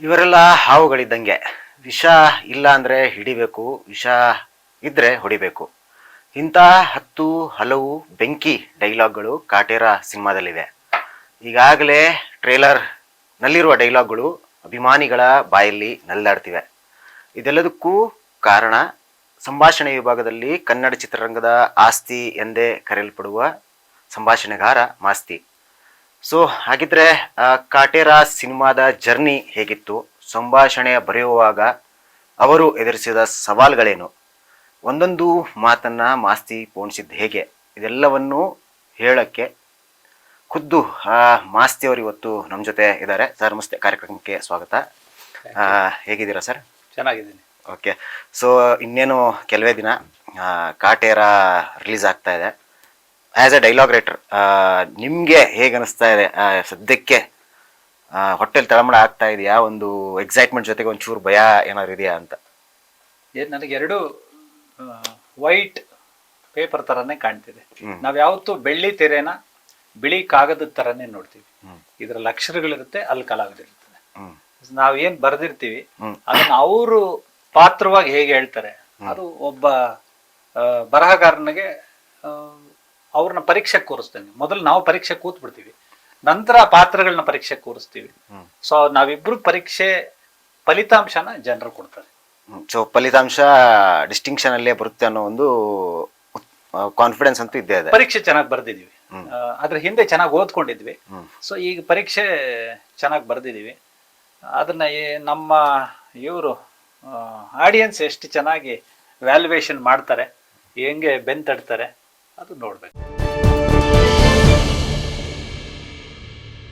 ಇವರೆಲ್ಲ ಹಾವುಗಳಿದ್ದಂಗೆ. ವಿಷ ಇಲ್ಲ ಅಂದರೆ ಹಿಡಿಬೇಕು, ವಿಷ ಇದ್ದರೆ ಹೊಡಿಬೇಕು. ಇಂಥ 10 ಹಲವು ಬೆಂಕಿ ಡೈಲಾಗ್ಗಳು ಕಾಟೇರ ಸಿನಿಮಾದಲ್ಲಿವೆ. ಈಗಾಗಲೇ ಟ್ರೇಲರ್ನಲ್ಲಿರುವ ಡೈಲಾಗ್ಗಳು ಅಭಿಮಾನಿಗಳ ಬಾಯಲ್ಲಿ ನಲ್ಲಾಡ್ತಿವೆ. ಇದೆಲ್ಲದಕ್ಕೂ ಕಾರಣ ಸಂಭಾಷಣೆ ವಿಭಾಗದಲ್ಲಿ ಕನ್ನಡ ಚಿತ್ರರಂಗದ ಆಸ್ತಿ ಎಂದೇ ಕರೆಯಲ್ಪಡುವ ಸಂಭಾಷಣೆಗಾರ ಮಾಸ್ತಿ. ಸೊ ಹಾಗಿದ್ರೆ ಕಾಟೇರ ಸಿನಿಮಾದ ಜರ್ನಿ ಹೇಗಿತ್ತು, ಸಂಭಾಷಣೆ ಬರೆಯುವಾಗ ಅವರು ಎದುರಿಸಿದ ಸವಾಲುಗಳೇನು, ಒಂದೊಂದು ಮಾತನ್ನ ಮಾಸ್ತಿ ಪೋಣಿಸಿದ್ದು ಹೇಗೆ, ಇದೆಲ್ಲವನ್ನು ಹೇಳಕ್ಕೆ ಖುದ್ದು ಮಾಸ್ತಿ ಅವರು ಇವತ್ತು ನಮ್ಮ ಜೊತೆ ಇದ್ದಾರೆ. ಸರ್ ನಮಸ್ತೆ, ಕಾರ್ಯಕ್ರಮಕ್ಕೆ ಸ್ವಾಗತ. ಹೇಗಿದ್ದೀರಾ ಸರ್? ಚೆನ್ನಾಗಿದ್ದೀನಿ. ಓಕೆ. ಸೊ ಇನ್ನೇನು ಕೆಲವೇ ದಿನ ಕಾಟೇರ ರಿಲೀಸ್ ಆಗ್ತಾ ಇದೆ. ಆ್ಯಸ್ ಎ ಡೈಲಾಗ್ ರೈಟರ್ ನಿಮಗೆ ಹೇಗೆ ಅನಿಸ್ತಾ ಇದೆ? ಸದ್ಯಕ್ಕೆ ಹೊಟ್ಟೆಲಿ ತಳಮಳ ಆಗ್ತಾ ಇದೆಯಾ? ಒಂದು ಎಕ್ಸೈಟ್ಮೆಂಟ್ ಜೊತೆಗೆ ಒಂಚೂರು ಭಯ ಏನಾದ್ರು ಇದೆಯಾ ಅಂತ? ನನಗೆ ಎರಡು ವೈಟ್ ಪೇಪರ್ ಥರನೇ ಕಾಣ್ತಿದೆ. ನಾವು ಯಾವತ್ತೂ ಬೆಳ್ಳಿ ತೆರೆನ ಬಿಳಿ ಕಾಗದದ ಥರನೇ ನೋಡ್ತೀವಿ. ಇದರಲ್ಲಿ ಅಕ್ಷರಗಳಿರುತ್ತೆ, ಅಲ್ಲಿ ಕಲಾವಿದಿರ್ತದೆ. ನಾವು ಏನು ಬರೆದಿರ್ತೀವಿ ಅದನ್ನ ಅವರು ಪಾತ್ರವಾಗಿ ಹೇಗೆ ಹೇಳ್ತಾರೆ, ಅದು ಒಬ್ಬ ಬರಹಗಾರನಿಗೆ ಅವ್ರನ್ನ ಪರೀಕ್ಷೆಗೆ ಕೂರಿಸ್ತೇನೆ. ಮೊದಲು ನಾವು ಪರೀಕ್ಷೆ ಕೂತ್ ಬಿಡ್ತೀವಿ, ನಂತರ ಪಾತ್ರಗಳನ್ನ ಪರೀಕ್ಷೆ ಕೂರಿಸ್ತೀವಿ. ಸೊ ನಾವಿಬ್ರು ಪರೀಕ್ಷೆ ಫಲಿತಾಂಶನ ಜನರು ಕೊಡ್ತಾರೆ. ಸೊ ಫಲಿತಾಂಶ ಡಿಸ್ಟಿಂಕ್ಷನ್ ಅಲ್ಲೇ ಬರುತ್ತೆ ಅನ್ನೋ ಒಂದು ಕಾನ್ಫಿಡೆನ್ಸ್ ಅಂತೂ ಇದ್ದೇ ಇದೆ. ಪರೀಕ್ಷೆ ಚೆನ್ನಾಗಿ ಬರ್ದಿದೀವಿ, ಅದ್ರ ಹಿಂದೆ ಚೆನ್ನಾಗಿ ಓದ್ಕೊಂಡಿದ್ವಿ. ಸೊ ಈಗ ಪರೀಕ್ಷೆ ಚೆನ್ನಾಗಿ ಬರ್ದಿದೀವಿ. ಅದನ್ನ ನಮ್ಮ ಇವರು ಆಡಿಯನ್ಸ್ ಎಷ್ಟು ಚೆನ್ನಾಗಿ ವ್ಯಾಲ್ಯೂಯೇಷನ್ ಮಾಡ್ತಾರೆ, ಹೆಂಗೆ ಬೆನ್ ತಡ್ತಾರೆ, ಅದು ನೋಡ್ಬೇಕು.